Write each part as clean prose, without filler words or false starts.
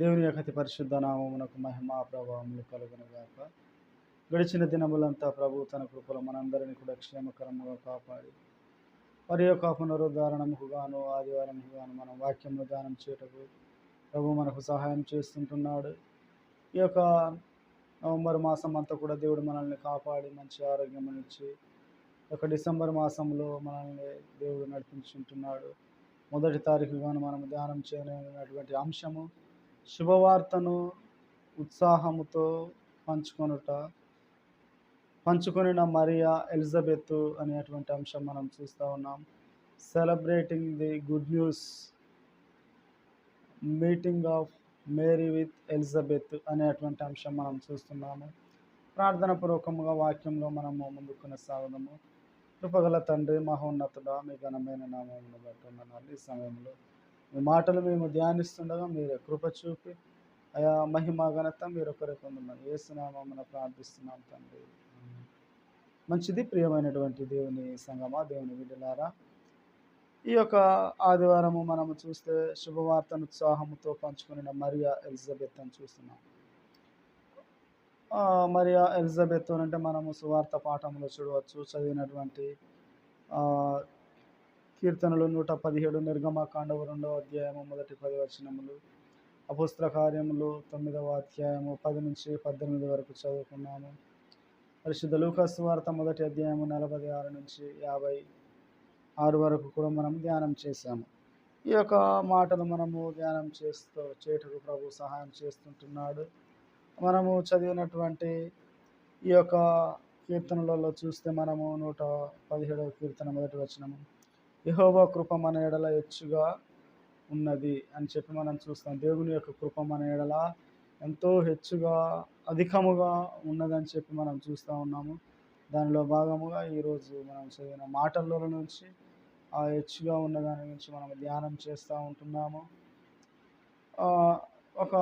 దేవుని యొక్క అతి పరిశుద్ధ నామమునకు మహిమ ప్రభావములు కలుగునుగాక. గడిచిన దినములంతా ప్రభు తన కృపలో మనందరినీ కూడా క్షేమకరముగా కాపాడి మరి యొక్క పునరుద్ధారణముకు గాను ఆదివారంకు గాను మనం వాక్యమును ధ్యానం చేయటకు ప్రభు మనకు సహాయం చేస్తుంటున్నాడు. ఈ యొక్క నవంబర్ మాసం అంతా కూడా దేవుడు మనల్ని కాపాడి మంచి ఆరోగ్యమునిచ్చి ఒక డిసెంబర్ మాసంలో మనల్ని దేవుడు నడిపించుంటున్నాడు. 1వ తారీఖు గాను మనం ధ్యానం చేయనటువంటి అంశము శుభవార్తను ఉత్సాహముతో పంచుకొనిన మరియా ఎలిజబెత్ అనేటువంటి అంశం మనం చూస్తూ ఉన్నాం. Celebrating the good news meeting of Mary with Elizabeth అనేటువంటి అంశం మనం చూస్తున్నాము. ప్రార్థన పూర్వకముగా వాక్యంలో మనము ముందుకు కొనసాగదము. కృపగల తండ్రి, మహోన్నతుడా, మీ ఘనమైన నామమును బట్టి వందనాలు. ఈ సమయంలో మీ మాటలు మేము ధ్యానిస్తుండగా మీరే కృప చూపి అయా మహిమ ఘనత మీరు ఒకరే పొందమని యేసునామమున ప్రార్థిస్తున్నాం తండ్రి. మంచిది. ప్రియమైనటువంటి దేవుని సంగమా, దేవుని బిడ్డలారా, ఈ యొక్క ఆదివారము మనము చూస్తే శుభవార్తను ఉత్సాహముతో పంచుకున్న మరియా ఎలిజబెత్ అని చూస్తున్నాం. మరియా ఎలిజబెత్ అంటే మనము సువార్త పాఠంలో చూడవచ్చు. చదివినటువంటి కీర్తనలు 117, నిర్గమకాండము 2వ అధ్యాయము 1-10 వచనములు, అపోస్తల కార్యములు 9వ అధ్యాయము 10 నుంచి 18 వరకు చదువుకున్నాము. పరిశుద్ధ లూకా సువార్త 1వ అధ్యాయము 46 నుంచి 56 వరకు కూడా మనం ధ్యానం చేశాము. ఈ యొక్క మాటలు మనము ధ్యానం చేయటకు ప్రభు సహాయం చేస్తుంటున్నాడు. మనము చదివినటువంటి ఈ యొక్క కీర్తనలలో చూస్తే మనము 117వ కీర్తన 1వ వచనము, యెహోవా కృప మన ఎడల హెచ్చుగా ఉన్నది అని చెప్పి మనం చూస్తాం. దేవుని యొక్క కృప మన ఎడల ఎంతో హెచ్చుగా అధికముగా ఉన్నదని చెప్పి మనం చూస్తూ ఉన్నాము. దానిలో భాగముగా ఈరోజు మనం చదివిన మాటల్లో నుంచి ఆ హెచ్చుగా ఉన్న దాని గురించి మనం ధ్యానం చేస్తూ ఉంటున్నాము. ఒక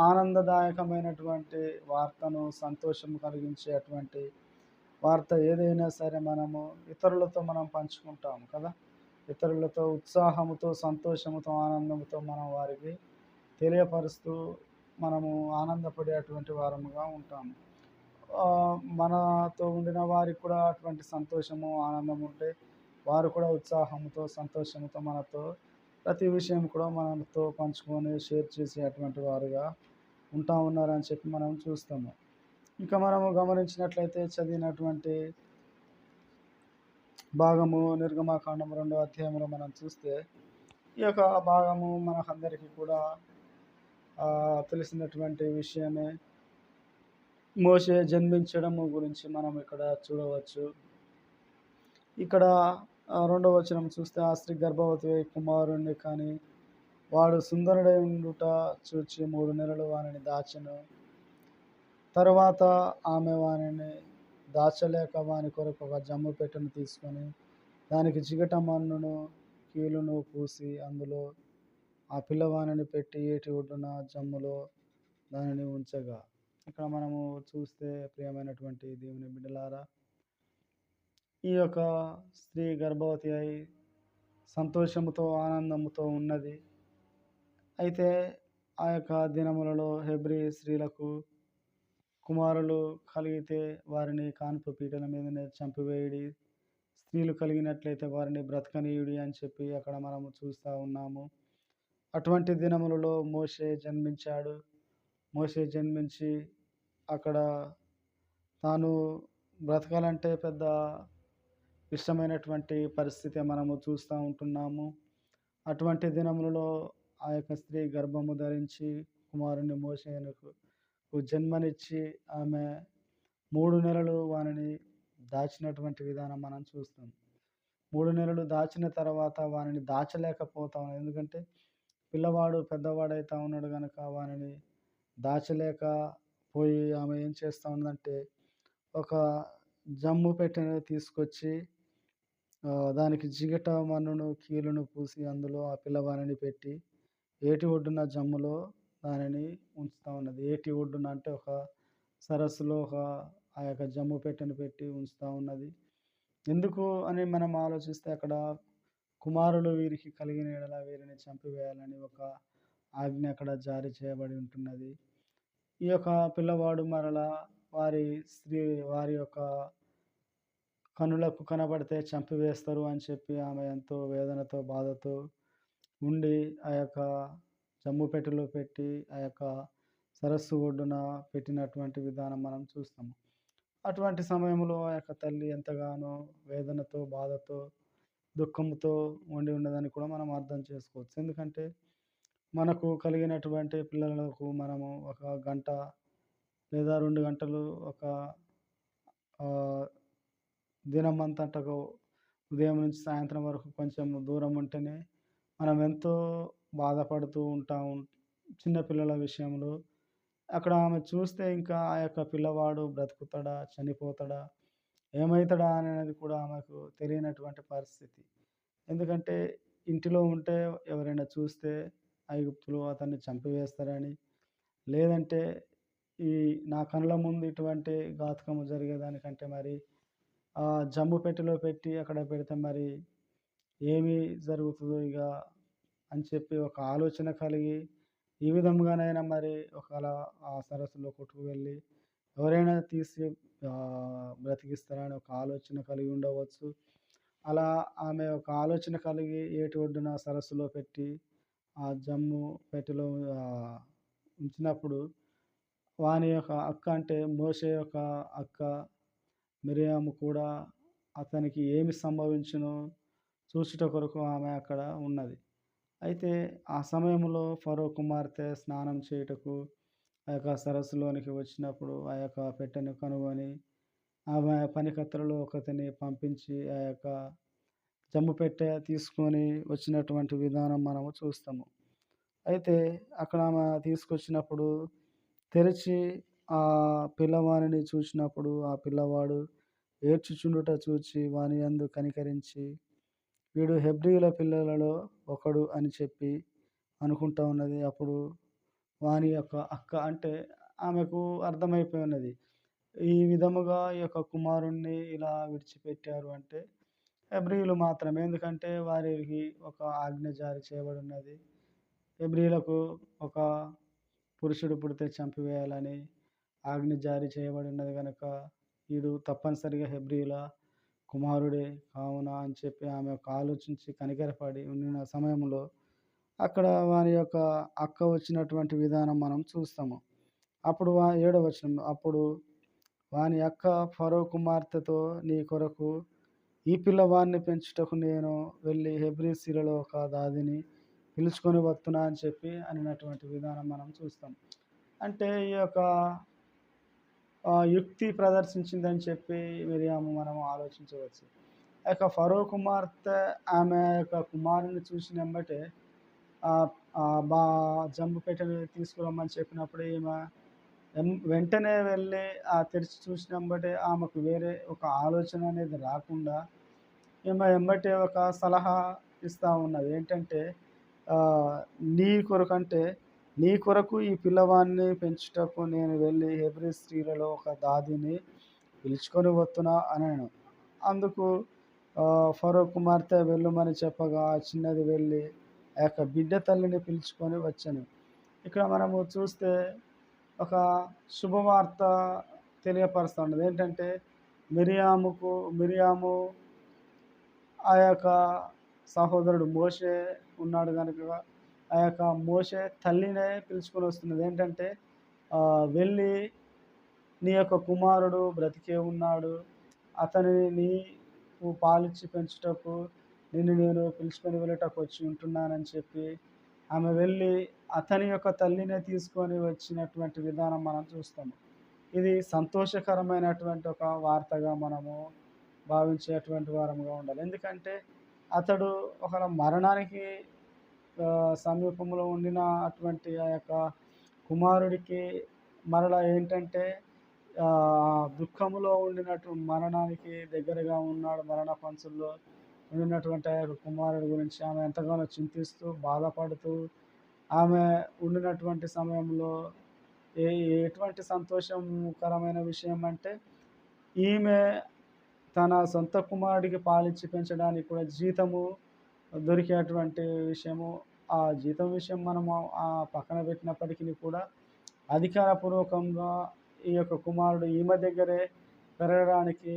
ఆనందదాయకమైనటువంటి వార్తను, సంతోషం కలిగించేటువంటి వార్త ఏదైనా సరే మనము ఇతరులతో మనం పంచుకుంటాము కదా. ఇతరులతో ఉత్సాహముతో, సంతోషముతో, ఆనందంతో మనం వారికి తెలియపరుస్తూ మనము ఆనందపడేటువంటి వారముగా ఉంటాము. మనతో ఉండిన వారికి కూడా అటువంటి సంతోషము, ఆనందం ఉంటే వారు కూడా ఉత్సాహంతో, సంతోషంతో మనతో ప్రతి విషయం కూడా మనతో పంచుకొని షేర్ చేసేటువంటి వారుగా ఉన్నారని చెప్పి మనం చూస్తాము. ఇంకా మనము గమనించినట్లయితే చదివినటువంటి భాగము నిర్గమకాండం 2వ అధ్యాయంలో మనం చూస్తే ఈ యొక్క భాగము మనకందరికీ కూడా తెలిసినటువంటి విషయమే. మోషే జన్మించడము గురించి మనం ఇక్కడ చూడవచ్చు. ఇక్కడ 2వ వచనం చూస్తే, ఆ స్త్రీ గర్భవతి కుమారుణ్ణి కానీ వాడు సుందరుడై ఉండుట చూచి 3 నెలలు వానిని దాచెను. తరువాత ఆమె వానిని దాచలేక వాని కొరకు ఒక జమ్ము పెట్టెను తీసుకొని దానికి జిగట మన్నును కీలును పూసి అందులో ఆ పిల్లవానిని పెట్టి ఏటి ఒడ్డున జమ్ములో దానిని ఉంచగా. ఇక్కడ మనము చూస్తే ప్రియమైనటువంటి దేవుని బిడ్డలారా, ఈ యొక్క స్త్రీ గర్భవతి అయి సంతోషముతో, ఆనందముతో ఉన్నది. అయితే ఆ యొక్క దినములలో హెబ్రీ స్త్రీలకు కుమారులు కలిగితే వారిని కాన్పు పీటల మీదనే చంపివేయుడి, స్త్రీలు కలిగినట్లయితే వారిని బ్రతకనీయుడి అని చెప్పి అక్కడ మనము చూస్తూ ఉన్నాము. అటువంటి దినములలో మోషే జన్మించాడు. మోషే జన్మించి అక్కడ తాను బ్రతకాలంటే పెద్ద ఇష్టమైనటువంటి పరిస్థితి మనము చూస్తూ ఉంటున్నాము. అటువంటి దినములలో ఆ యొక్క స్త్రీ గర్భము ధరించి కుమారుని మోషేకు జన్మనిచ్చి ఆమె 3 నెలలు వానిని దాచినటువంటి విధానం మనం చూస్తాం. 3 నెలలు దాచిన తర్వాత వానిని దాచలేకపోతాం. ఎందుకంటే పిల్లవాడు పెద్దవాడైతా ఉన్నాడు కనుక వానిని దాచలేకపోయి ఆమె ఏం చేస్తూ ఉందంటే ఒక జమ్ము పెట్టెను తీసుకొచ్చి దానికి జిగట మన్నును కీలును పూసి అందులో ఆ పిల్లవానిని పెట్టి ఏటి ఒడ్డున జమ్ములో దానిని ఉంచుతూ ఉన్నది. ఏటి ఒడ్డున అంటే ఒక సరస్సులో ఆ యొక్క జమ్ము పెట్టెను పెట్టి ఉంచుతూ ఉన్నది. ఎందుకు అని మనం ఆలోచిస్తే అక్కడ కుమారులు వీరికి కలిగిన యెడల వీరిని చంపివేయాలని ఒక ఆజ్ఞ అక్కడ జారీ చేయబడి ఉంటున్నది. ఈ యొక్క పిల్లవాడు మరలా వారి స్త్రీ వారి యొక్క కనులకు కనబడితే చంపివేస్తారు అని చెప్పి ఆమె ఎంతో వేదనతో, బాధతో ఉండి ఆ యొక్క జమ్ము పెట్టెలో పెట్టి ఆ యొక్క సరస్సు ఒడ్డున పెట్టినటువంటి విధానం మనం చూస్తాము. అటువంటి సమయంలో ఆ యొక్క తల్లి ఎంతగానో వేదనతో, బాధతో, దుఃఖంతో ఉండి ఉన్నదని కూడా మనం అర్థం చేసుకోవచ్చు. ఎందుకంటే మనకు కలిగినటువంటి పిల్లలకు మనము ఒక గంట లేదా 2 గంటలు ఒక ఆహ్, దినమంతటకు ఉదయం నుంచి సాయంత్రం వరకు కొంచెం దూరం ఉంటేనే మనం ఎంతో బాధపడుతూ ఉంటాము. చిన్న పిల్లల విషయంలో. అక్కడ ఆమె చూస్తే ఇంకా ఆ యొక్క పిల్లవాడు బ్రతుకుతాడా? చనిపోతాడా? ఏమైతాడా? అనేది కూడా ఆమెకు తెలియనటువంటి పరిస్థితి. ఎందుకంటే ఇంటిలో ఉంటే ఎవరైనా చూస్తే ఐగుప్తులో అతన్ని చంపివేస్తారని, లేదంటే ఈ నా కళ్ళ ముందు ఇటువంటి ఘాతుకము జరిగేదానికంటే మరి జమ్ము పెట్టెలో పెట్టి అక్కడ పెడితే మరి ఏమి జరుగుతుందో ఇక అని చెప్పి ఒక ఆలోచన కలిగి, ఈ విధంగానైనా మరి ఒకవేళ ఆ సరస్సులో కొట్టుకు వెళ్ళి ఎవరైనా తీసి బ్రతికిస్తారని ఒక ఆలోచన కలిగి ఉండవచ్చు. అలా ఆమె ఒక ఆలోచన కలిగి ఏటి ఒడ్డున సరస్సులో పెట్టి ఆ జమ్ము పెట్టెలో ఉంచినప్పుడు వాని యొక్క అక్క అంటే మోషే యొక్క అక్క మిరియాము కూడా అతనికి ఏమి సంభవించునో చూచుట కొరకు ఆమె అక్కడ ఉన్నది. అయితే ఆ సమయంలో ఫరో కుమార్తె స్నానం చేయుటకు ఆ యొక్క సరస్సులోనికి వచ్చినప్పుడు ఆ యొక్క పెట్టెను కనుగొని ఆమె పనికత్తెలలో ఒకతిని పంపించి ఆ యొక్క జమ్ము పెట్టె తీసుకొని వచ్చినటువంటి విధానం మనము చూస్తాము. అయితే అక్కడ ఆమె తీసుకొచ్చినప్పుడు తెరిచి ఆ పిల్లవానిని చూసినప్పుడు ఆ పిల్లవాడు ఏడ్చుచుండుట చూచి వాని యందు కనికరించి వీడు హెబ్రీయుల పిల్లలలో ఒకడు అని చెప్పి అనుకుంటా ఉన్నది. అప్పుడు వాని యొక్క అక్క అంటే ఆమెకు అర్థమైపోయి ఉన్నది. ఈ విధముగా ఈ యొక్క కుమారుణ్ణి ఇలా విడిచిపెట్టారు అంటే హెబ్రీయులు మాత్రమే. ఎందుకంటే వారికి ఒక ఆజ్ఞ జారీ చేయబడి ఉన్నది. హెబ్రీయులకు ఒక పురుషుడు పుడితే చంపివేయాలని ఆజ్ఞ జారీ చేయబడి ఉన్నది గనక వీడు తప్పనిసరిగా హెబ్రీయుల కుమారుడే కావున అని చెప్పి ఆమె ఒక ఆలోచించి కనికరపడి ఉండిన సమయంలో అక్కడ వారి యొక్క అక్క వచ్చినటువంటి విధానం మనం చూస్తాము. అప్పుడు 7వ వచనం అప్పుడు వాని అక్క ఫరో కుమార్తెతో నీ కొరకు ఈ పిల్లవాడిని పెంచుటకు నేను వెళ్ళి హెబ్రీ స్త్రీలలో ఒక దాదిని పిలుచుకొని వస్తున్నా అని చెప్పి అనినటువంటి విధానం మనం చూస్తాం. అంటే ఈ యొక్క యుక్తి ప్రదర్శించిందని చెప్పి మిరియాము మనం ఆలోచించవచ్చు. ఆ యొక్క ఫరో కుమార్తె ఆమె యొక్క కుమారుని చూసినెంబటే బా జంబు పెట్టెను తీసుకురమ్మని చెప్పినప్పుడు ఈమె వెంటనే వెళ్ళి తెరిచి చూసినెంబటే ఆమెకు వేరే ఒక ఆలోచన అనేది రాకుండా ఈమె ఎంబటే ఒక సలహా ఇస్తూ ఉన్నది. ఏంటంటే నీ కొరకంటే నీ కొరకు ఈ పిల్లవాడిని పెంచుటకు నేను వెళ్ళి హెబ్రీ స్త్రీలలో ఒక దాదిని పిలుచుకొని వస్తున్నా అనెను. అందుకు ఫరో కుమార్తె వెళ్ళుమని చెప్పగా ఆ చిన్నది వెళ్ళి ఆ యొక్క బిడ్డ తల్లిని పిలుచుకొని వచ్చెను. ఇక్కడ మనము చూస్తే ఒక శుభవార్త తెలియపరుస్తున్నది. ఏంటంటే మిరియాము ఆ యొక్క సహోదరుడు మోషే ఉన్నాడు కనుక ఆ యొక్క మోషే తల్లినే పిలుచుకొని వస్తున్నది. ఏంటంటే వెళ్ళి నీ యొక్క కుమారుడు బ్రతికే ఉన్నాడు, అతనిని నీవు పాలిచ్చి పెంచుటకు నిన్ను నేను పిలుచుకొని వెళ్ళటకు వచ్చి ఉంటున్నానని చెప్పి ఆమె వెళ్ళి అతని యొక్క తల్లినే తీసుకొని వచ్చినటువంటి విధానం మనం చూస్తాము. ఇది సంతోషకరమైనటువంటి ఒక వార్తగా మనము భావించేటువంటి వారముగా ఉండాలి. ఎందుకంటే అతడు ఒక మరణానికి సమీపంలో ఉండిన అటువంటి ఆ యొక్క కుమారుడికి మరలా ఏంటంటే దుఃఖములో ఉండినట్టు మరణానికి దగ్గరగా ఉన్నాడు. మరణ పంచుల్లో ఉండినటువంటి ఆ యొక్క కుమారుడి గురించి ఆమె ఎంతగానో చింతిస్తూ బాధపడుతూ ఆమె ఉండినటువంటి సమయంలో ఎటువంటి సంతోషకరమైన విషయం అంటే ఈమె తన సొంత కుమారుడికి పాలిచ్చి పెంచడానికి కూడా జీతము దొరికేటువంటి విషయము ఆ జీతం విషయం మనము పక్కన పెట్టినప్పటికీ కూడా అధికారపూర్వకంగా ఈ యొక్క కుమారుడు ఈమె దగ్గరే పెరగడానికి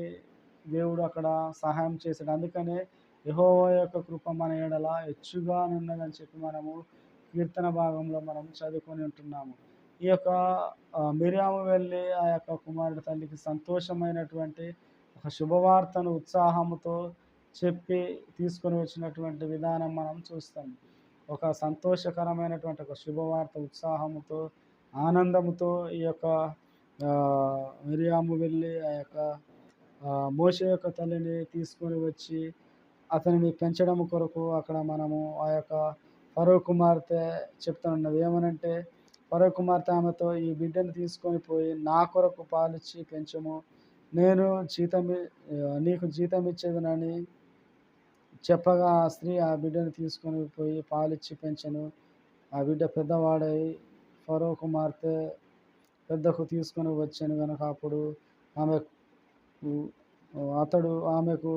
దేవుడు అక్కడ సహాయం చేశాడు. అందుకనే యెహోవా యొక్క కృప మన ఎడల హెచ్చుగానున్నదని చెప్పి మనము కీర్తన భాగంలో మనం చదువుకొని ఉంటున్నాము. ఈ యొక్క మిర్యాము వెళ్ళి ఆ యొక్క కుమారుడి తల్లికి సంతోషమైనటువంటి ఒక శుభవార్తను ఉత్సాహముతో చెప్పి తీసుకొని వచ్చినటువంటి విధానం మనం చూస్తాం. ఒక సంతోషకరమైనటువంటి ఒక శుభవార్త ఉత్సాహముతో ఆనందముతో ఈ యొక్క మిర్యాము వెళ్ళి ఆ యొక్క మోషే యొక్క తల్లిని తీసుకొని వచ్చి అతనిని పెంచడం కొరకు అక్కడ మనము ఆ యొక్క ఫరో కుమార్తె చెప్తున్నది ఏమనంటే, ఫరో కుమార్తె ఆమెతో, ఈ బిడ్డను తీసుకొని పోయి నా కొరకు పాలిచ్చి పెంచము, నేను నీకు జీతం ఇచ్చేదనని చెప్పగా ఆ స్త్రీ ఆ బిడ్డను తీసుకొని పోయి పాలిచ్చి పెంచెను. ఆ బిడ్డ పెద్దవాడై ఫరో కుమార్తె పెద్దకు తీసుకొని వచ్చాను గనుక అప్పుడు అతడు ఆమెకు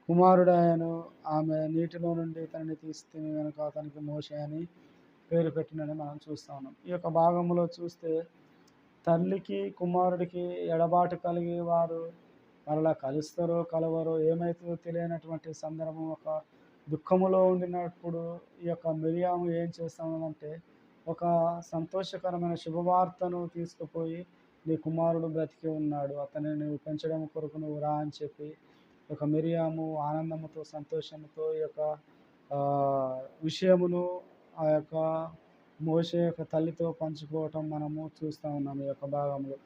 కుమారుడాయను. ఆమె నీటిలో నుండి తనని తీస్తే గనుక అతనికి మోషే అని పేరు పెట్టినని మనం చూస్తా ఉన్నాం. ఈ యొక్క భాగంలో చూస్తే తల్లికి కుమారుడికి ఎడబాటు కలిగి వారు మరలా కలుస్తారో కలవరో ఏమైతుందో తెలియనటువంటి సందర్భం, ఒక దుఃఖములో ఉండినప్పుడు ఈ యొక్క మిర్యాము ఏం చేస్తానంటే, ఒక సంతోషకరమైన శుభవార్తను తీసుకుపోయి నీ కుమారుడు బ్రతికి ఉన్నాడు, అతన్ని నువ్వు పెంచడం కొరకు నువ్వు రా అని చెప్పి ఒక మిర్యాము ఆనందముతో సంతోషంతో ఈ యొక్క విషయమును ఆ యొక్క మోషే యొక్క తల్లితో పంచుకోవటం మనము చూస్తూ ఉన్నాము ఈ యొక్క భాగంలో.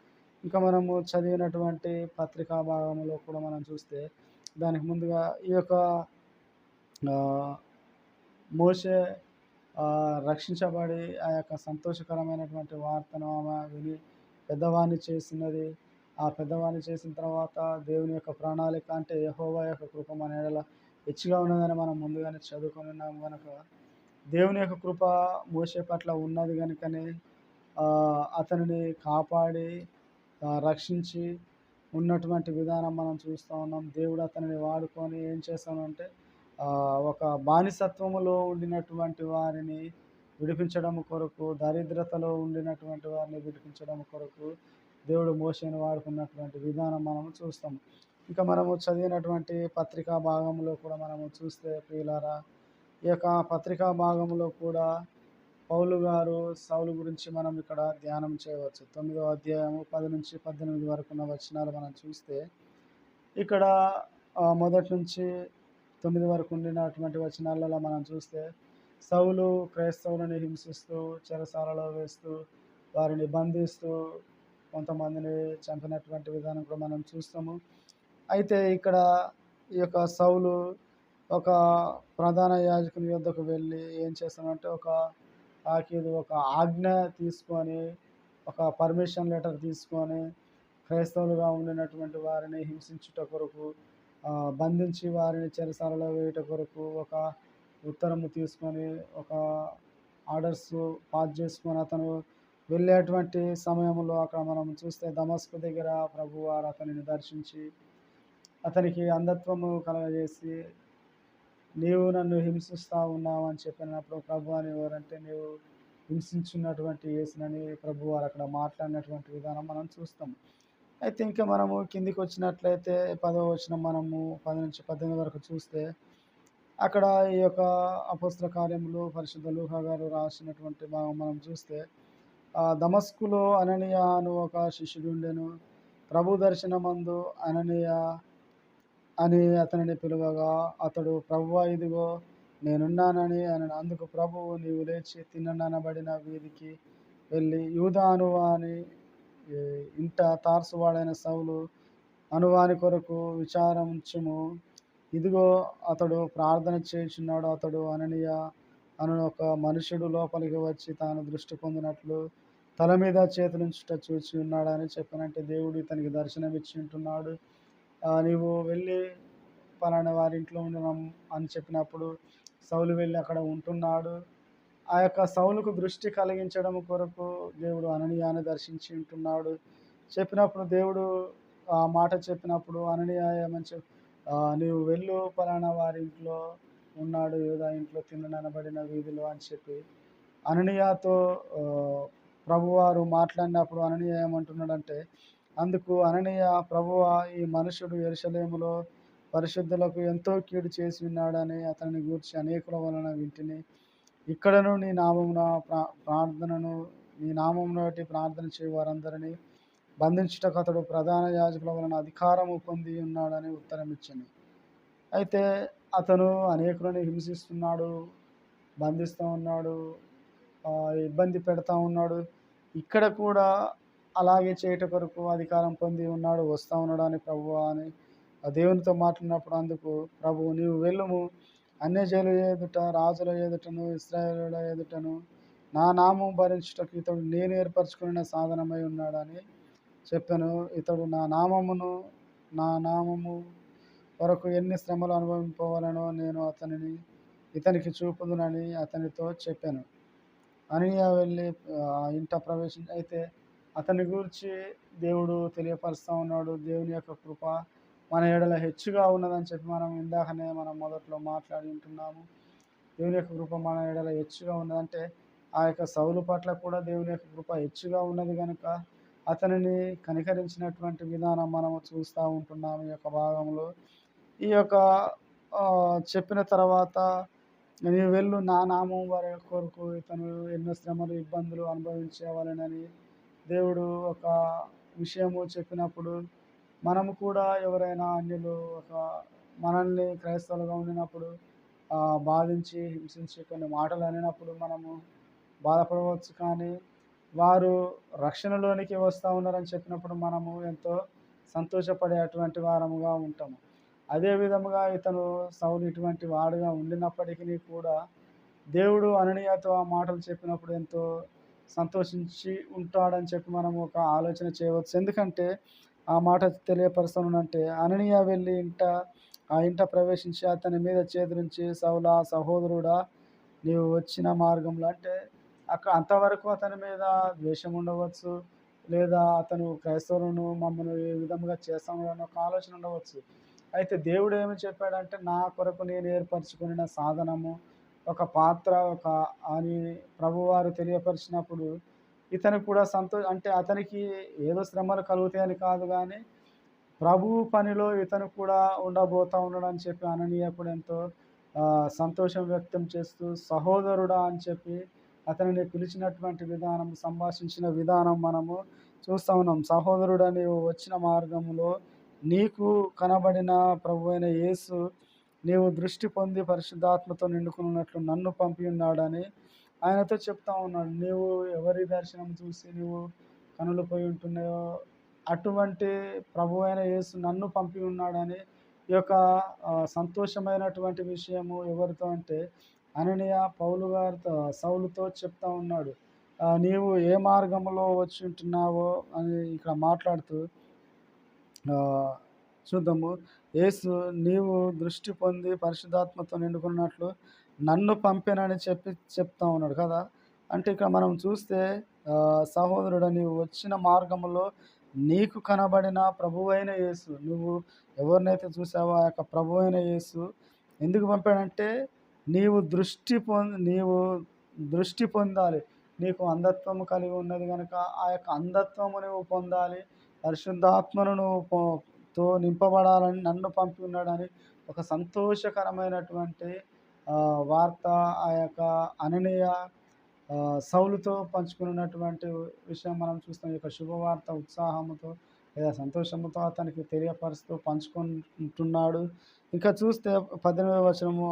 ఇంకా మనము చదివినటువంటి పత్రికా భాగంలో కూడా మనం చూస్తే దానికి ముందుగా ఈ యొక్క మోషే రక్షించబడి ఆ యొక్క సంతోషకరమైనటువంటి వార్తను ఆమె విని పెద్దవాణ్ణి చేసినది. ఆ పెద్దవాణ్ణి చేసిన తర్వాత దేవుని యొక్క ప్రణాళిక అంటే యెహోవా యొక్క కృప మన ఎడల హెచ్చుగా ఉన్నదని మనం ముందుగానే చదువుకొని ఉన్నాము కనుక, దేవుని యొక్క కృప మోషే పట్ల ఉన్నది కనుకనే అతనిని కాపాడి రక్షించి ఉన్నటువంటి విధానం మనం చూస్తూ ఉన్నాం. దేవుడు అతనిని వాడుకొని ఏం చేస్తానంటే, ఒక బానిసత్వములో ఉండినటువంటి వారిని విడిపించడం కొరకు, దరిద్రతలో ఉండినటువంటి వారిని విడిపించడం కొరకు దేవుడు మోషేను వాడుకున్నటువంటి విధానం మనము చూస్తాము. ఇంకా మనము చదివినటువంటి పత్రికా భాగంలో కూడా మనము చూస్తే ప్రియులారా, ఈ యొక్క పత్రికా భాగంలో కూడా పౌలు గారు సౌలు గురించి మనం ఇక్కడ ధ్యానం చేయవచ్చు. 9వ అధ్యాయము 10 నుంచి 18 వరకు ఉన్న వచనాలు మనం చూస్తే, ఇక్కడ మొదటి నుంచి 9 వరకు ఉండినటువంటి వచనాలలో మనం చూస్తే, సౌలు క్రైస్తవులను హింసిస్తూ చెరసాలలో వేస్తూ వారిని బంధిస్తూ కొంతమందిని చంపినటువంటి విధానం కూడా మనం చూస్తాము. అయితే ఇక్కడ ఈ యొక్క సౌలు ఒక ప్రధాన యాజకుని యొద్దకు వెళ్ళి ఏం చేస్తామంటే, ఒక ఆజ్ఞ తీసుకొని, ఒక పర్మిషన్ లెటర్ తీసుకొని క్రైస్తవులుగా ఉండినటువంటి వారిని హింసించుట కొరకు, బంధించి వారిని చెరసాలలో వేయుట కొరకు ఒక ఉత్తరము తీసుకొని, ఒక ఆర్డర్స్ పాస్ చేసుకొని అతను వెళ్ళేటువంటి సమయంలో అక్కడ మనం చూస్తే దమస్కు దగ్గర ప్రభువారు అతనిని దర్శించి అతనికి అంధత్వము కలగజేసి, నీవు నన్ను హింసిస్తూ ఉన్నావు అని చెప్పినప్పుడు, ప్రభు అని ఎవరంటే నీవు హింసించున్నటువంటి యేసునని ప్రభువారు అక్కడ మాట్లాడినటువంటి విధానం మనం చూస్తాం. అయితే ఇంకా మనము కిందికి వచ్చినట్లయితే 10వ వచనం మనము 10 నుంచి 18 వరకు చూస్తే, అక్కడ ఈ యొక్క అపోస్తల కార్యములు పరిశుద్ధ లూకా గారు రాసినటువంటి భాగం మనం చూస్తే, దమస్కులో అననీయ అను ఒక శిష్యుడు ఉండెను. ప్రభు దర్శనమందు అననీయ అని అతనిని పిలువగా అతడు, ప్రభువా ఇదిగో నేనున్నానని అనను. అందుకు ప్రభువు, నీవు లేచి తిన్ననబడిన వీధికి వెళ్ళి యూదా అనువాని ఇంట తార్సువాడైన సౌలు అనువాని కొరకు విచారించుము. ఇదిగో అతడు ప్రార్థన చేయుచున్నాడు. అతడు అననీయ అను ఒక మనుషుడు లోపలికి వచ్చి తాను దృష్టి పొందినట్లు తల మీద చేతులుంచుట చూచి ఉన్నాడని చెప్పనంటే, దేవుడు ఇతనికి దర్శనం ఇచ్చి ఉంటున్నాడు. నీవు వెళ్ళి పలానా వారి ఇంట్లో ఉండడం అని చెప్పినప్పుడు సౌలు వెళ్ళి అక్కడ ఉంటున్నాడు. ఆ యొక్క సౌలుకు దృష్టి కలిగించడం కొరకు దేవుడు అననీయాను దర్శించి ఉంటున్నాడు. చెప్పినప్పుడు దేవుడు ఆ మాట చెప్పినప్పుడు అననీయ ఏమని నీవు వెళ్ళు పలానా వారి ఇంట్లో ఉన్నాడు యూదా ఇంట్లో తిన్ననబడిన వీధిలో అని చెప్పి అననీయాతో ప్రభువారు మాట్లాడినప్పుడు అననీయ ఏమంటున్నాడంటే, అందుకు అననీయ, ప్రభువా, ఈ మనుషుడు యెరూషలేములో పరిశుద్ధులకు ఎంతో కీడు చేసి ఉన్నాడని అతనిని గూర్చి అనేకుల వలన వింటిని. ఇక్కడను నీ నామమును బట్టి ప్రార్థన చేయు వారందరినీ బంధించుటకు అతడు ప్రధాన యాజకుల వలన అధికారము పొంది ఉన్నాడని ఉత్తరం ఇచ్చింది. అయితే అతను అనేకులను హింసిస్తున్నాడు, బంధిస్తూ ఉన్నాడు, ఇబ్బంది పెడతా ఉన్నాడు. ఇక్కడ కూడా అలాగే చేయట కొరకు అధికారం పొంది ఉన్నాడు, వస్తూ ఉన్నాడు అని ప్రభువా అని దేవునితో మాట్లాడినప్పుడు, అందుకు ప్రభువు, నీవు వెళ్ళుము, అన్యజనుల ఎదుట, రాజుల ఎదుటను, ఇశ్రాయేలుల ఎదుటను నా నామం భరించుటకు ఇతడు నేను ఏర్పరచుకున్న సాధనమై ఉన్నాడని చెప్పాను. ఇతడు నా నామము వరకు ఎన్ని శ్రమలు అనుభవింపవలనో నేను ఇతనికి చూపుదునని అతనితో చెప్పాను. అననీయ వెళ్ళి ఇంట అయితే అతని గురించి దేవుడు తెలియపరుస్తూ ఉన్నాడు. దేవుని యొక్క కృప మన ఎడల హెచ్చుగా ఉన్నదని చెప్పి మనం ఇందాకనే మనం మొదట్లో మాట్లాడి ఉంటున్నాము. దేవుని యొక్క కృప మన ఎడల హెచ్చుగా ఉన్నదంటే ఆ యొక్క సౌలు పట్ల కూడా దేవుని యొక్క కృప హెచ్చుగా ఉన్నది కనుక అతనిని కనికరించినటువంటి విధానం మనము చూస్తూ ఉంటున్నాము ఈ యొక్క భాగంలో. ఈ యొక్క చెప్పిన తర్వాత, నీవు వెళ్ళు, నా నామం వారి కొరకు ఇతను ఎన్నో శ్రమలు, ఇబ్బందులు అనుభవించేవాళ్ళనని దేవుడు ఒక విషయము చెప్పినప్పుడు, మనము కూడా ఎవరైనా అన్యులు మనల్ని క్రైస్తవులుగా ఉండినప్పుడు బాధించి, హింసించి కొన్ని మాటలు అనినప్పుడు మనము బాధపడవచ్చు. కానీ వారు రక్షణలోనికి వస్తూ ఉన్నారని చెప్పినప్పుడు మనము ఎంతో సంతోషపడే అటువంటి వారముగా ఉంటాము. అదే విధముగా ఇతను సౌలు ఇటువంటి వాడుగా ఉండినప్పటికీ కూడా దేవుడు అననీయతో ఆ మాటలు చెప్పినప్పుడు ఎంతో సంతోషించి ఉంటాడని చెప్పి మనం ఒక ఆలోచన చేయవచ్చు. ఎందుకంటే ఆ మాట తెలియపరుస్తానంటే, అననీయ వెళ్ళి ఆ ఇంట ప్రవేశించి అతని మీద చేతులుంచి, సౌలా, సహోదరుడా, నీవు వచ్చిన మార్గంలో, అంటే అక్కడ అంతవరకు అతని మీద ద్వేషం ఉండవచ్చు, లేదా అతను క్రైస్తవులను మమ్మల్ని ఏ విధంగా చేస్తాము అన్న ఒక ఆలోచన ఉండవచ్చు. అయితే దేవుడు ఏమి చెప్పాడంటే, నా కొరకు నేను ఏర్పరచుకున్న సాధనము, ఒక పాత్ర అని ప్రభువారు తెలియపరిచినప్పుడు ఇతను కూడా అంటే అతనికి ఏదో శ్రమలు కలుగుతాయని కాదు, కానీ ప్రభువు పనిలో ఇతను కూడా ఉండబోతా ఉన్నాడని చెప్పి అననీయ కూడా ఎంతో సంతోషం వ్యక్తం చేస్తూ, సహోదరుడా అని చెప్పి అతనిని పిలిచినటువంటి విధానం, సంభాషించిన విధానం మనము చూస్తూ ఉన్నాం. సహోదరుడా, నీవు వచ్చిన మార్గంలో నీకు కనబడిన ప్రభువైన యేసు నీవు దృష్టి పొంది పరిశుద్ధాత్మతో నిండుకున్నట్లు నన్ను పంపి ఉన్నాడని ఆయనతో చెప్తా ఉన్నాడు. నీవు ఎవరి దర్శనం చూసి నీవు కనులు పోయి ఉంటున్నాయో అటువంటి ప్రభువైన యేసు నన్ను పంపి ఉన్నాడని ఈ యొక్క సంతోషమైనటువంటి విషయము ఎవరితో అంటే అననీయ సౌలుతో చెప్తా ఉన్నాడు. నీవు ఏ మార్గంలో వచ్చి ఉంటున్నావో అని ఇక్కడ మాట్లాడుతూ చూద్దాము. యేసు నీవు దృష్టి పొంది పరిశుద్ధాత్మతో నిండుకున్నట్లు నన్ను పంపానని చెప్తా ఉన్నాడు కదా. అంటే ఇక్కడ మనం చూస్తే, సహోదరుడు, నీవు వచ్చిన మార్గంలో నీకు కనబడిన ప్రభువైన యేసు, నువ్వు ఎవరినైతే చూసావో ఆ యొక్క ప్రభువైన యేసు ఎందుకు పంపాడంటే, నీవు దృష్టి పొందాలి. నీకు అంధత్వము కలిగి ఉన్నది కనుక ఆ యొక్క అంధత్వము నువ్వు పొందాలి, పరిశుద్ధాత్మను నువ్వు తో నింపబడాలని నన్ను పంపి ఉన్నాడని ఒక సంతోషకరమైనటువంటి వార్త ఆ యొక్క అననీయ సౌలుతో పంచుకున్నటువంటి విషయం మనం చూస్తాం. ఈ యొక్క శుభవార్త ఉత్సాహంతో లేదా సంతోషంతో అతనికి తెలియపరుస్తూ పంచుకుంటున్నాడు. ఇంకా చూస్తే 18వ వచనము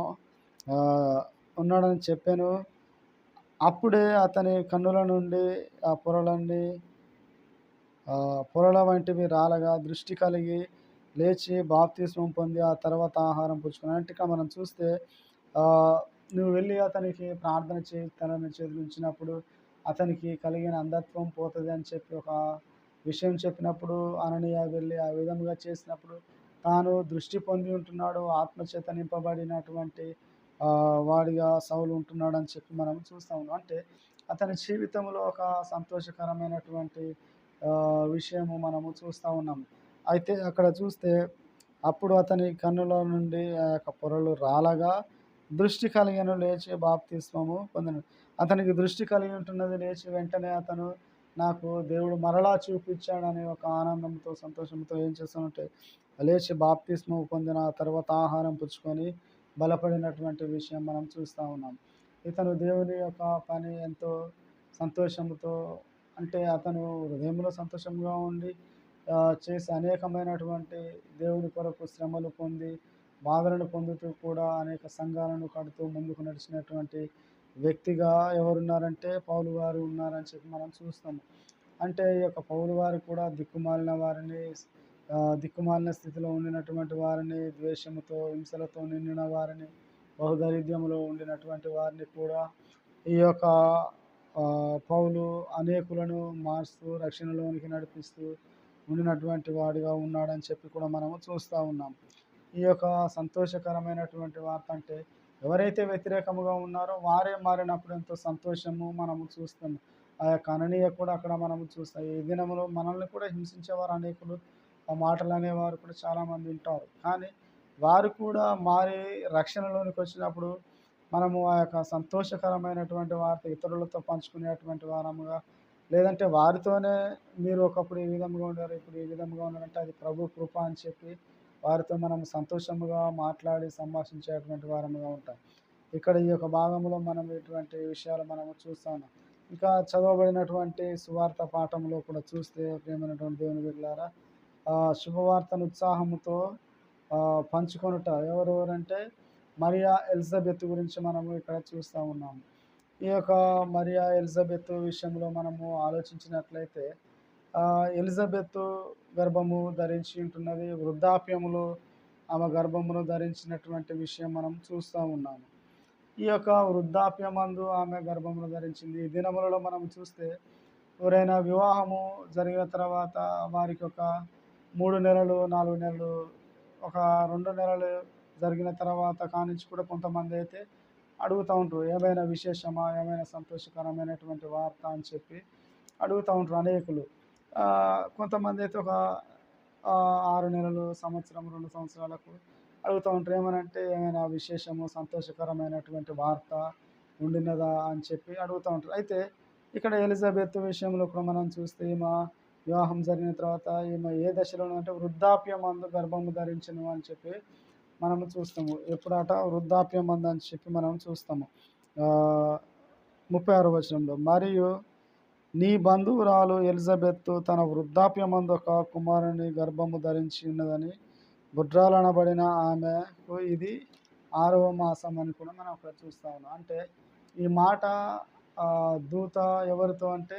ఉన్నాడని చెప్పాను. అప్పుడే అతని కన్నుల నుండి ఆ పొరల వంటివి రాలగా దృష్టి కలిగి లేచి బాప్తిస్మం పొంది ఆ తర్వాత ఆహారం పుచ్చుకున్నాడు. అంటే మనం చూస్తే, నువ్వు వెళ్ళి అతనికి ప్రార్థన తనని చేతులుంచినప్పుడు అతనికి కలిగిన అంధత్వం పోతుంది అని చెప్పి ఒక విషయం చెప్పినప్పుడు అననీయ వెళ్ళి ఆ విధంగా చేసినప్పుడు తాను దృష్టి పొంది ఉంటున్నాడు, ఆత్మచేత నింపబడినటువంటి వాడిగా సౌలు ఉంటున్నాడు అని చెప్పి మనం చూస్తూ ఉన్నాం. అంటే అతని జీవితంలో ఒక సంతోషకరమైనటువంటి విషయము మనము చూస్తూ ఉన్నాము. అయితే అక్కడ చూస్తే, అప్పుడు అతని కన్నుల నుండి ఆ యొక్క పొరలు రాలగా దృష్టి కలిగెను, లేచి బాప్తిస్మము పొందెను. అతనికి దృష్టి కలిగి ఉంటున్నది. లేచి వెంటనే అతను నాకు దేవుడు మరలా చూపించాడనే ఒక ఆనందంతో, సంతోషంతో ఏం చేస్తానంటే లేచి బాప్తిస్మము పొందిన, ఆ తర్వాత ఆహారం పుచ్చుకొని బలపడినటువంటి విషయం మనం చూస్తూ ఉన్నాం. ఇతను దేవుని యొక్క పని ఎంతో సంతోషంతో, అంటే అతను హృదయంలో సంతోషంగా ఉండి చేసి అనేకమైనటువంటి దేవుని కొరకు శ్రమలు పొంది, బాధలను పొందుతూ కూడా అనేక సంఘాలను కడుతూ ముందుకు నడిచినటువంటి వ్యక్తిగా ఎవరున్నారంటే పౌలు గారు ఉన్నారని చెప్పి మనం చూస్తాము. అంటే ఈ యొక్క పౌలు వారు కూడా దిక్కుమాలిన వారిని, దిక్కుమాలిన స్థితిలో ఉండినటువంటి వారిని, ద్వేషముతో, హింసలతో నిండిన వారిని, బహుదరిద్రములో ఉండినటువంటి వారిని కూడా ఈ యొక్క పౌలు అనేకులను మారుస్తూ రక్షణలోనికి నడిపిస్తూ ఉండినటువంటి వాడిగా ఉన్నాడని చెప్పి కూడా మనము చూస్తూ ఉన్నాం. ఈ యొక్క సంతోషకరమైనటువంటి వార్త అంటే ఎవరైతే వ్యతిరేకముగా ఉన్నారో వారే మారినప్పుడు ఎంతో సంతోషము మనము చూస్తాము. ఆ యొక్క అననీయ కూడా అక్కడ మనము చూస్తాం. ఈ దినములో మనల్ని కూడా హింసించేవారు అనేకులు, ఆ మాటలు అనేవారు కూడా చాలామంది ఉంటారు. కానీ వారు కూడా మారి రక్షణలోనికి వచ్చినప్పుడు మనము ఆ యొక్క సంతోషకరమైనటువంటి వార్త ఇతరులతో పంచుకునేటువంటి వారముగా, లేదంటే వారితోనే మీరు ఒకప్పుడు ఈ విధంగా ఉండారు, ఇప్పుడు ఈ విధంగా ఉన్నారంటే అది ప్రభు కృప అని చెప్పి వారితో మనం సంతోషముగా మాట్లాడి సంభాషించేటువంటి వారముగా ఉంటాం. ఇక్కడ ఈ యొక్క భాగంలో మనం ఇటువంటి విషయాలు మనము చూస్తాము. ఇంకా చదవబడినటువంటి సువార్త పాఠంలో కూడా చూస్తే ప్రియమైనటువంటి దేవుని బిడ్డలారా, శుభవార్తను ఉత్సాహముతో పంచుకొనుట ఎవరెవరంటే మరియా ఎలిజబెత్ గురించి మనము ఇక్కడ చూస్తూ ఉన్నాము. ఈ యొక్క మరియా ఎలిజబెత్ విషయంలో మనము ఆలోచించినట్లయితే ఎలిజబెత్ గర్భము ధరించి ఉంటున్నది. వృద్ధాప్యములో ఆమె గర్భమును ధరించినటువంటి విషయం మనం చూస్తూ ఉన్నాము. ఈ యొక్క వృద్ధాప్యమందు ఆమె గర్భమును ధరించింది. ఈ దినములలో మనం చూస్తే ఎవరైనా వివాహము జరిగిన తర్వాత వారికి ఒక 3 నెలలు, 4 నెలలు, ఒక 2 నెలలు జరిగిన తర్వాత కానించి కూడా కొంతమంది అయితే అడుగుతూ ఉంటారు, ఏమైనా విశేషమా, ఏమైనా సంతోషకరమైనటువంటి వార్త అని చెప్పి అడుగుతూ ఉంటారు అనేకులు. కొంతమంది అయితే ఒక 6 నెలలు, సంవత్సరం, 2 సంవత్సరాలకు అడుగుతూ ఉంటారు, ఏమనంటే ఏమైనా విశేషము, సంతోషకరమైనటువంటి వార్త ఉండినదా అని చెప్పి అడుగుతూ ఉంటారు. అయితే ఇక్కడ ఎలిజబెత్ విషయంలో కూడా మనం చూస్తే ఈమె వివాహం జరిగిన తర్వాత ఈమె ఏ దశలో అంటే వృద్ధాప్యమందు గర్భము ధరించను అని చెప్పి మనము చూస్తాము. ఎప్పుడట వృద్ధాప్యమందు అని చెప్పి మనం చూస్తాము. 36వ వచనంలో, మరియు నీ బంధువురాలు ఎలిజబెత్ తన వృద్ధాప్యమందు ఒక కుమారుని గర్భము ధరించి ఉన్నదని గుడ్రాలనబడిన ఆమెకు ఇది 6వ మాసం అని కూడా మనం అక్కడ చూస్తూ ఉన్నాం. అంటే ఈ మాట దూత ఎవరితో అంటే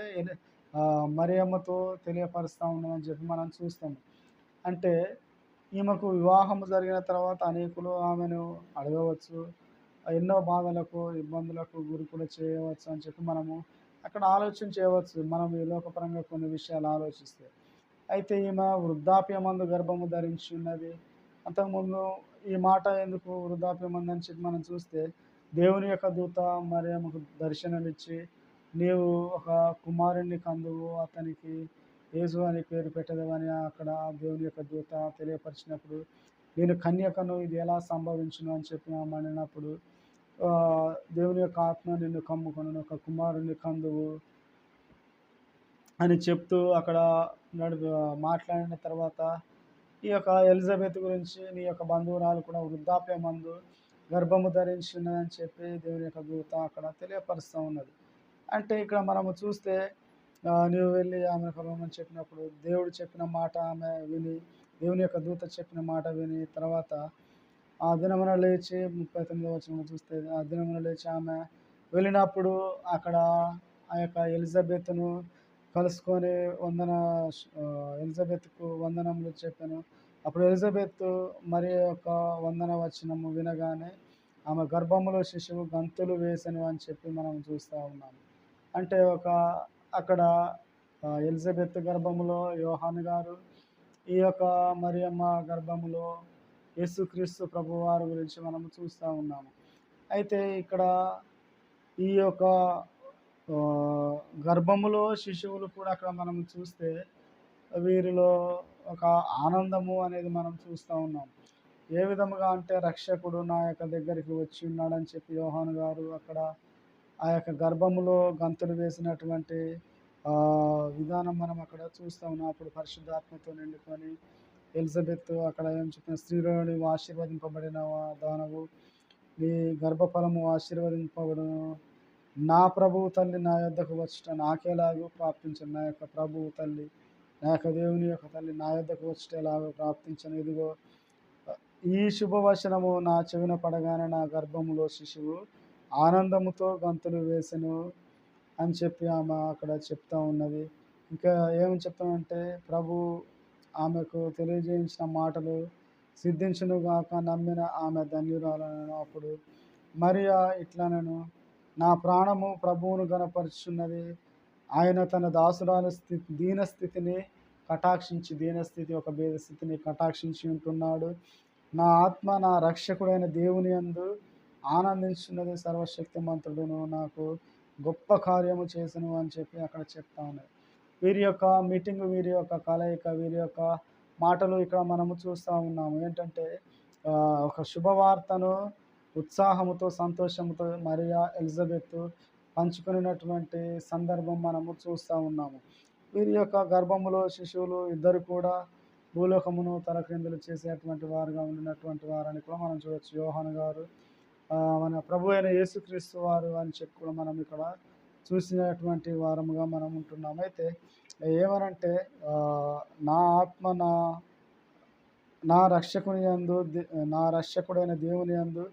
మరియమ్మతో తెలియపరుస్తూ ఉన్నదని చెప్పి మనం చూస్తాము. అంటే ఈమెకు వివాహము జరిగిన తర్వాత అనేకులు ఆమెను అడగవచ్చు, ఎన్నో బాధలకు, ఇబ్బందులకు గురి కూడా చేయవచ్చు అని చెప్పి మనము అక్కడ ఆలోచన చేయవచ్చు, మనం ఈ లోకపరంగా కొన్ని విషయాలు ఆలోచిస్తే. అయితే ఈమె వృద్ధాప్యమందు గర్భము ధరించి ఉన్నది. అంతకుముందు ఈ మాట ఎందుకు వృద్ధాప్యమందు అని చెప్పి మనం చూస్తే దేవుని యొక్క దూత మరియమ్మకు దర్శనమిచ్చి, నీవు ఒక కుమారుణ్ణి కందువు, అతనికి యేసు అని పేరు పెట్టదవని అక్కడ దేవుని యొక్క దూత తెలియపరిచినప్పుడు, నేను కన్యకను, ఇది ఎలా సంభవించును అని చెప్పి అడిగినప్పుడు దేవుని యొక్క ఆత్మ నిన్ను కమ్ముకొను, ఒక కుమారుణ్ణి కందువు అని చెప్తూ అక్కడ మాట్లాడిన తర్వాత ఈ యొక్క ఎలిజబెత్ గురించి నీ యొక్క బంధువురాలు కూడా వృద్ధాప్యమందు గర్భము ధరించి ఉన్నదని చెప్పి దేవుని యొక్క దూత అక్కడ తెలియపరుస్తూ ఉన్నది. అంటే ఇక్కడ మనము చూస్తే నీవు వెళ్ళి ఆమె కలవమని చెప్పినప్పుడు దేవుడు చెప్పిన మాట ఆమె విని, దేవుని యొక్క దూత చెప్పిన మాట విని తర్వాత ఆ దినమున లేచి 39వ వచనం చూస్తే ఆ దినమున లేచి ఆమె వెళ్ళినప్పుడు అక్కడ ఆ యొక్క ఎలిజబెత్ను కలుసుకొని ఎలిజబెత్కు వందనములు చెప్పాను. అప్పుడు ఎలిజబెత్ మరి యొక్క వందన వచనము వినగానే ఆమె గర్భములో శిశువు గంతులు వేసెను అని చెప్పి మనం చూస్తూ ఉన్నాము. అంటే అక్కడ ఎలిజబెత్ గర్భములో యోహాను గారు, ఈ యొక్క మరియమ్మ గర్భములో యేసుక్రీస్తు ప్రభువారి గురించి మనము చూస్తూ ఉన్నాము. అయితే ఇక్కడ ఈ యొక్క గర్భములో శిశువులు కూడా అక్కడ మనం చూస్తే వీరిలో ఒక ఆనందము అనేది మనం చూస్తూ ఉన్నాం. ఏ విధముగా అంటే రక్షకుడు నా యొక్క దగ్గరికి వచ్చి ఉన్నాడని చెప్పి యోహాను గారు అక్కడ ఆ యొక్క గర్భములో గంతులు వేసినటువంటి విధానం మనం అక్కడ చూస్తూ ఉన్నాం. అప్పుడు పరిశుద్ధాత్మతో నిండుకొని ఎలిజబెత్ అక్కడ ఏం చెప్పిన, స్త్రీలో నీవు ఆశీర్వదింపబడిన దానవు, నీ గర్భఫలము ఆశీర్వదింపబడును, నా ప్రభువు తల్లి నా యొద్దకు వచ్చుట నాకేలాగూ ప్రాప్తించను, నా యొక్క ప్రభువు తల్లి, నా యొక్క దేవుని యొక్క తల్లి నా యొద్దకు వచ్చుట ఎలాగో ప్రాప్తించను. ఇదిగో ఈ శుభవచనము నా చెవిన పడగానే నా గర్భములో శిశువు ఆనందముతో గంతులు వేసెను అని చెప్పి ఆమె అక్కడ చెప్తా ఉన్నది. ఇంకా ఏమని చెప్తామంటే, ప్రభు ఆమెకు తెలియజేయించిన మాటలు సిద్ధించునుగాక, నమ్మిన ఆమె ధన్యురాలను. అప్పుడు మరియా ఇట్లనెను, నా ప్రాణము ప్రభువును గణపరుచున్నది, ఆయన తన దాసురాల దీనస్థితిని కటాక్షించి, దీనస్థితి ఒక భేద స్థితిని కటాక్షించి ఉంటున్నాడు. నా ఆత్మ నా రక్షకుడైన దేవుని యందు ఆనందించున్నది, సర్వశక్తిమంతుడును నాకు గొప్ప కార్యము చేసను అని చెప్పి అక్కడ చెప్తా ఉన్నది. వీరి యొక్క మీటింగ్, వీరి యొక్క కలయిక, వీరి యొక్క మాటలు ఇక్కడ మనము చూస్తూ ఉన్నాము. ఏంటంటే ఒక శుభవార్తను ఉత్సాహముతో సంతోషముతో మరియా ఎలిజబెత్ పంచుకున్నటువంటి సందర్భం మనము చూస్తూ ఉన్నాము. వీరి యొక్క గర్భములో శిశువులు ఇద్దరు కూడా భూలోకమును తలక్రిందులు చేసేటువంటి వారుగా ఉండినటువంటి వారని కూడా మనం చూడవచ్చు. యోహాను గారు మన ప్రభు అయిన యేసుక్రీస్తు వారు అని చెప్పి కూడా మనం ఇక్కడ చూసినటువంటి వారముగా మనం ఉంటున్నాం. అయితే ఏమనంటే నా ఆత్మ నా రక్షకుని యందు, నా రక్షకుడైన దేవుని యందు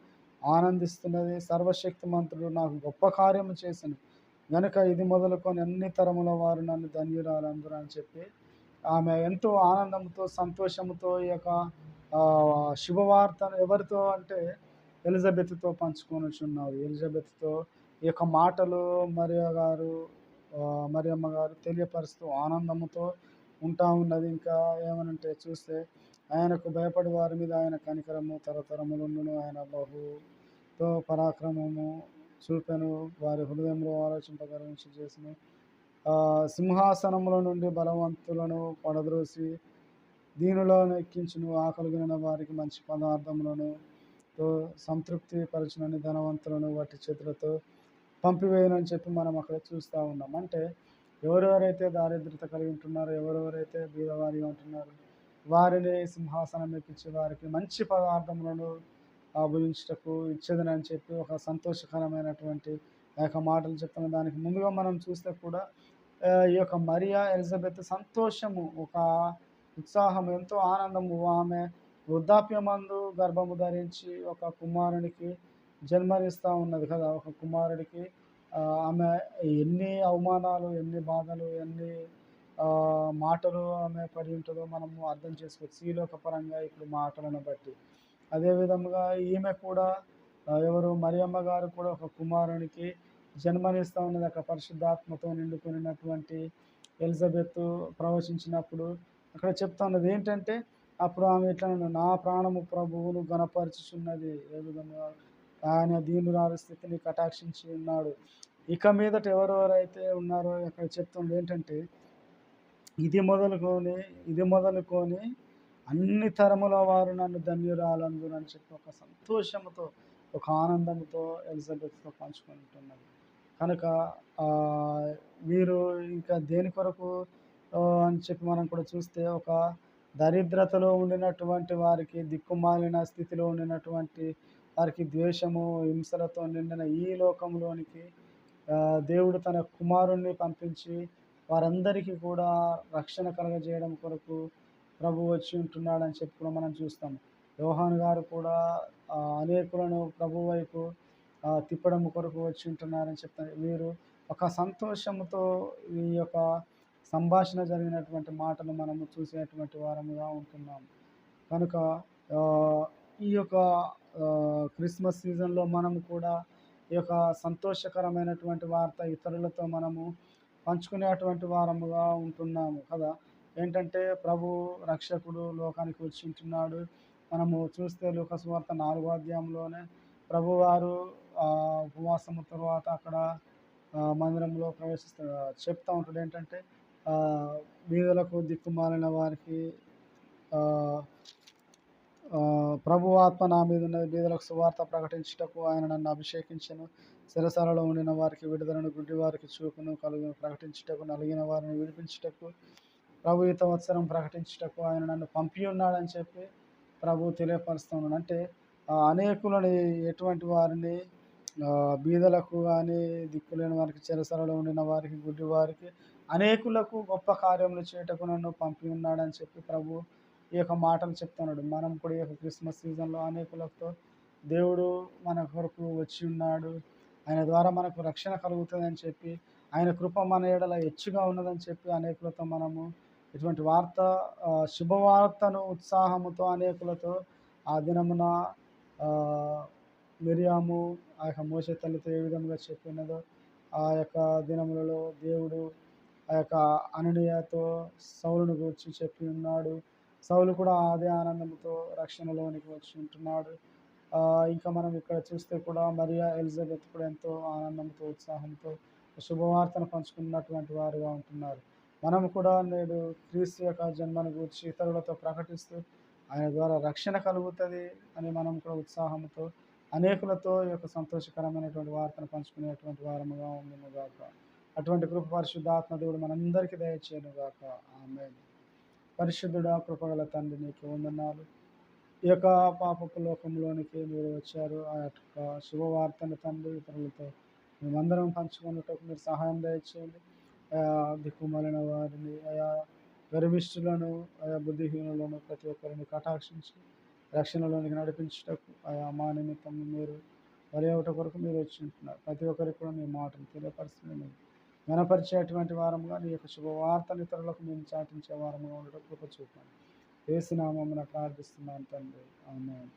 ఆనందిస్తున్నది, సర్వశక్తిమంతుడు నాకు గొప్ప కార్యము చేసను గనుక ఇది మొదలుకొని అన్ని తరముల వారు నన్ను ధన్యురాలందరూ అని చెప్పి ఆమె ఎంతో ఆనందంతో సంతోషంతో ఈ యొక్క శుభవార్తను ఎవరితో అంటే ఎలిజబెత్తో పంచుకొనుచున్నారు. ఎలిజబెత్తో ఈ యొక్క మాటలు మరియమ్మ గారు తెలియపరుస్తూ ఆనందముతో ఉంటా ఉన్నది. ఇంకా ఏమనంటే చూస్తే, ఆయనకు భయపడి వారి మీద ఆయన కనికరము తరతరములుండును, ఆయన బహుతో పరాక్రమము చూపెను, వారి హృదయంలో ఆలోచింపగలించి చేసిన, సింహాసనముల నుండి బలవంతులను పడద్రోసి దీనులను ఎక్కించును, ఆకలిగిన వారికి మంచి పదార్థములను సంతృప్తి పరచునని ధనవంతులను వాటి చేతులతో పంపివేయనని చెప్పి మనం అక్కడ చూస్తూ ఉన్నాం. అంటే ఎవరెవరైతే దారిద్రత కలిగి ఉంటున్నారో, ఎవరెవరైతే బీదవారిగా ఉంటున్నారో వారిని సింహాసనం ఎక్కించి వారికి మంచి పదార్థములను భుజించుటకు ఇచ్చేదనని చెప్పి ఒక సంతోషకరమైనటువంటి ఆ యొక్క మాటలు చెప్తున్న దానికి ముందుగా మనం చూస్తే కూడా ఈ యొక్క మరియా ఎలిజబెత్ సంతోషము, ఒక ఉత్సాహం, ఎంతో ఆనందము. ఆమె వృద్ధాప్యమందు గర్భము ధరించి ఒక కుమారునికి జన్మనిస్తూ ఉన్నది కదా. ఒక కుమారుడికి ఆమె ఎన్ని అవమానాలు, ఎన్ని బాధలు, ఎన్ని మాటలు ఆమె పడి ఉంటుందో మనము అర్థం చేసుకోవచ్చు శ్రీలోకపరంగా ఇప్పుడు మాటలను బట్టి. అదేవిధంగా ఈమె కూడా ఎవరు మరియమ్మ గారు కూడా ఒక కుమారునికి జన్మనిస్తూ ఉన్నది. అక్కడ పరిశుద్ధాత్మతో నిండుకున్నటువంటి ఎలిజబెత్ ప్రవచించినప్పుడు అక్కడ చెప్తా ఉన్నది ఏంటంటే, అప్పుడు ఆమె ఇట్లా, నా ప్రాణము ప్రభువును గణపరచుచున్నది, ఏ విధంగా ఆయన దీనురాలి స్థితిని కటాక్షించి ఉన్నాడు. ఇక మీదట ఎవరెవరైతే ఉన్నారో అక్కడ చెప్తుంది ఏంటంటే, ఇది మొదలుకొని అన్ని తరముల వారు నన్ను ధన్యురాలందునని చెప్పి ఒక సంతోషముతో, ఒక ఆనందంతో ఎలిజబెత్తో పంచుకుంటున్నది. కనుక వీరు ఇంకా దేని కొరకు అని చెప్పి మనం కూడా చూస్తే, ఒక దరిద్రతలో ఉండినటువంటి వారికి, దిక్కుమాలిన స్థితిలో ఉండినటువంటి వారికి, ద్వేషము హింసలతో నిండిన ఈ లోకంలోనికి దేవుడు తన కుమారుణ్ణి పంపించి వారందరికీ కూడా రక్షణ కలగజేయడం కొరకు ప్రభు వచ్చి ఉంటున్నాడని చెప్పి కూడా మనం చూస్తాం. యోహాను గారు కూడా అనేకులను ప్రభు వైపు తిప్పడం కొరకు వచ్చి ఉంటున్నారని చెప్తారు. వీరు ఒక సంతోషంతో ఈ యొక్క సంభాషణ జరిగినటువంటి మాటలు మనము చూసేటువంటి వారముగా ఉంటున్నాం. కనుక ఈ యొక్క క్రిస్మస్ సీజన్లో మనము కూడా ఈ యొక్క సంతోషకరమైనటువంటి వార్త ఇతరులతో మనము పంచుకునేటువంటి వారముగా ఉంటున్నాము కదా. ఏంటంటే ప్రభు రక్షకుడు లోకానికి వచ్చి ఉంటున్నాడు. మనము చూస్తే లూకా సువార్త 4వ అధ్యాయంలోనే ప్రభువారు ఉపవాసము తర్వాత అక్కడ మందిరంలో చెప్తూ ఉంటాడు ఏంటంటే, బీదలకు, దిక్కుమాలిన వారికి ప్రభు ఆత్మ నా మీద ఉన్నది, బీదలకు సువార్త ప్రకటించుటకు ఆయన నన్ను అభిషేకించెను. చెరసాలలో ఉండిన వారికి విడుదలను, గుడ్డి వారికి చూపును కలుగును ప్రకటించుటకు, నలిగిన వారిని విడిపించుటకు, ప్రభు ఈ సంవత్సరం ప్రకటించుటకు ఆయన నన్ను పంపి ఉన్నాడని చెప్పి ప్రభు తెలియపరుస్తున్నాడు. అంటే అనేకులని, ఎటువంటి వారిని, బీదలకు కానీ, దిక్కులేని వారికి, చెరసాలలో ఉండిన వారికి, గుడ్డి వారికి, అనేకులకు గొప్ప కార్యములు చేయుటకు నన్ను పంపి ఉన్నాడని చెప్పి ప్రభు ఈ యొక్క మాటలు చెప్తున్నాడు. మనం కూడా ఈ యొక్క క్రిస్మస్ సీజన్లో అనేకులతో దేవుడు మన కొరకు వచ్చి ఉన్నాడు, ఆయన ద్వారా మనకు రక్షణ కలుగుతుందని చెప్పి, ఆయన కృప మన ఎడల హెచ్చుగా ఉన్నదని చెప్పి అనేకులతో మనము ఇటువంటి వార్త, శుభవార్తను ఉత్సాహముతో అనేకులతో ఆ దినమున ఆ, మిరియాము ఆ యొక్క మోసే తల్లితో ఏ విధంగా చెప్పినదో ఆ యొక్క దినములలో దేవుడు ఆ యొక్క అననీయతో సౌలును గురించి చెప్పి ఉన్నాడు. సౌలు కూడా అదే ఆనందంతో రక్షణలోనికి వచ్చి ఉంటున్నాడు. ఇంకా మనం ఇక్కడ చూస్తే కూడా మరియా ఎలిజబెత్ కూడా ఎంతో ఆనందంతో, ఉత్సాహంతో శుభవార్తను పంచుకున్నటువంటి వారుగా ఉంటున్నారు. మనం కూడా నేడు క్రీస్తు యొక్క జన్మను గురించి ఇతరులతో ప్రకటిస్తూ ఆయన ద్వారా రక్షణ కలుగుతుంది అని మనం కూడా ఉత్సాహంతో అనేకులతో ఈ యొక్క సంతోషకరమైనటువంటి వార్తను పంచుకునేటువంటి వారముగా ఉండును గాక. అటువంటి కృప పరిశుద్ధాత్మ దేవుడు మనందరికీ దయచేయను గాక. ఆమేన్. పరిశుద్ధుడా, కృపగల తండ్రి, నీకు వందనాలు. ఈ యొక్క పాపపు లోకంలోనికి మీరు వచ్చారు. ఆ యొక్క శుభవార్తను తండ్రి ఇతరులతో మేమందరం పంచుకున్నట్టు మీరు సహాయం దయచేయండి. దిక్కుమాలిన వారిని, ఆయా గర్విష్ఠులను, ఆయా బుద్ధిహీనులను ప్రతి ఒక్కరిని కటాక్షించి రక్షణలోనికి నడిపించుటకు, ఆయా మా నిమిత్తం మీరు వారి ఒకటి కొరకు మీరు వచ్చి ఉంటున్నారు. ప్రతి ఒక్కరికి కూడా మీ మాటలు తెలియపరుస్తుంది గణపరిచేటువంటి వారముగా, నీ యొక్క శుభవార్తను ఇతరులకు మేము చాటించే వారముగా ఉండటం కృప చూపండి. యేసు నామమున ప్రార్థిస్తున్నాను తండ్రి. ఆమేన్.